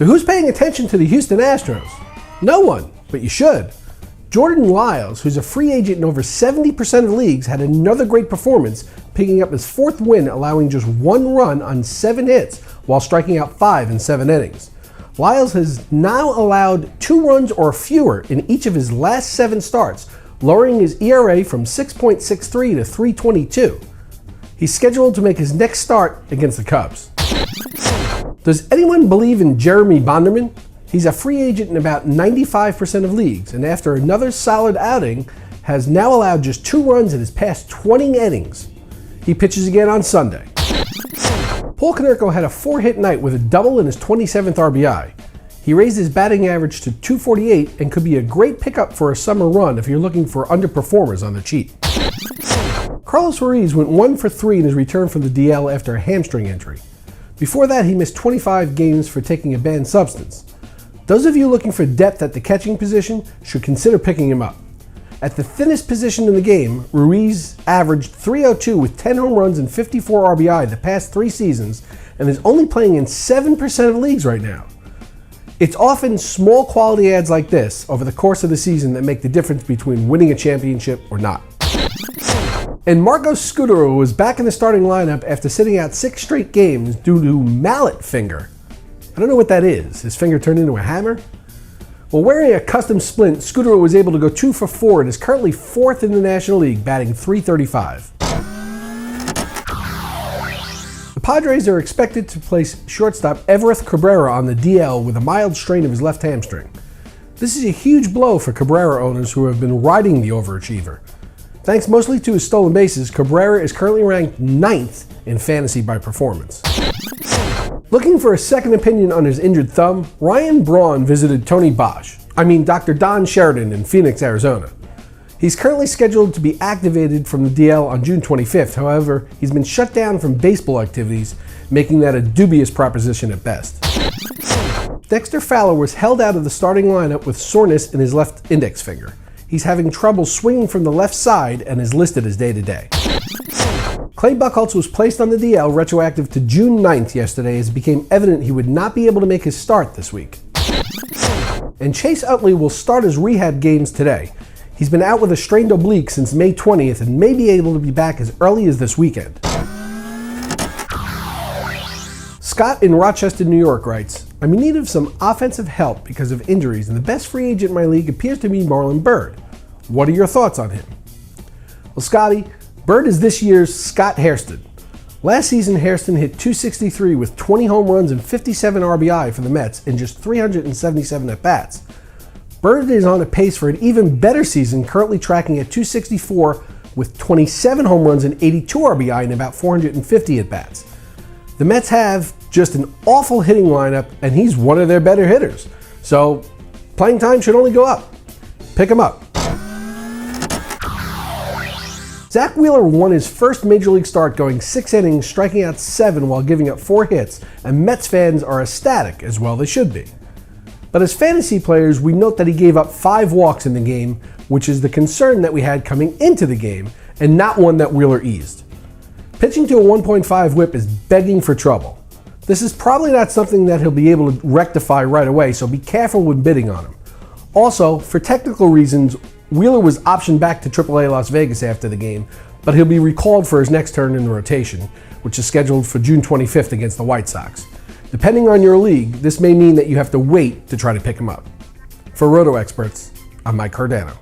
So who's paying attention to the Houston Astros? No one, but you should. Jordan Lyles, who's a free agent in over 70% of leagues, had another great performance, picking up his fourth win, allowing just 1 run on 7 hits while striking out 5 in 7 innings. Lyles has now allowed 2 runs or fewer in each of his last 7 starts, lowering his ERA from 6.63 to 3.22. He's scheduled to make his next start against the Cubs. Does anyone believe in Jeremy Bonderman? He's a free agent in about 95% of leagues, and after another solid outing, has now allowed just 2 runs in his past 20 innings. He pitches again on Sunday. Paul Konerko had a 4-hit night with a double in his 27th RBI. He raised his batting average to .248 and could be a great pickup for a summer run if you're looking for underperformers on the cheap. Carlos Ruiz went 1 for 3 in his return from the DL after a hamstring injury. Before that, he missed 25 games for taking a banned substance. Those of you looking for depth at the catching position should consider picking him up. At the thinnest position in the game, Ruiz averaged .302 with 10 home runs and 54 RBI the past 3 seasons and is only playing in 7% of leagues right now. It's often small quality ads like this over the course of the season that make the difference between winning a championship or not. And Marcos Scudero was back in the starting lineup after sitting out 6 straight games due to mallet finger. I don't know what that is. His finger turned into a hammer? Well, wearing a custom splint, Scudero was able to go 2 for 4 and is currently 4th in the National League, batting .335. The Padres are expected to place shortstop Everth Cabrera on the DL with a mild strain of his left hamstring. This is a huge blow for Cabrera owners who have been riding the overachiever. Thanks mostly to his stolen bases, Cabrera is currently ranked 9th in fantasy by performance. Looking for a second opinion on his injured thumb, Ryan Braun visited Dr. Don Sheridan in Phoenix, Arizona. He's currently scheduled to be activated from the DL on June 25th. However, he's been shut down from baseball activities, making that a dubious proposition at best. Dexter Fowler was held out of the starting lineup with soreness in his left index finger. He's having trouble swinging from the left side and is listed as day-to-day. Clay Buchholz was placed on the DL retroactive to June 9th yesterday as it became evident he would not be able to make his start this week. And Chase Utley will start his rehab games today. He's been out with a strained oblique since May 20th and may be able to be back as early as this weekend. Scott in Rochester, New York writes, I'm in need of some offensive help because of injuries, and the best free agent in my league appears to be Marlon Byrd. What are your thoughts on him? Well, Scotty, Byrd is this year's Scott Hairston. Last season, Hairston hit .263 with 20 home runs and 57 RBI for the Mets in just 377 at-bats. Byrd is on a pace for an even better season, currently tracking at .264 with 27 home runs and 82 RBI in about 450 at-bats. The Mets have just an awful hitting lineup, and he's one of their better hitters. So, playing time should only go up. Pick him up. Zack Wheeler won his first Major League start going 6 innings, striking out 7 while giving up 4 hits, and Mets fans are ecstatic, as well they should be. But as fantasy players, we note that he gave up 5 walks in the game, which is the concern that we had coming into the game, and not one that Wheeler eased. Pitching to a 1.5 whip is begging for trouble. This is probably not something that he'll be able to rectify right away, so be careful when bidding on him. Also, for technical reasons, Wheeler was optioned back to AAA Las Vegas after the game, but he'll be recalled for his next turn in the rotation, which is scheduled for June 25th against the White Sox. Depending on your league, this may mean that you have to wait to try to pick him up. For RotoExperts, I'm Mike Cardano.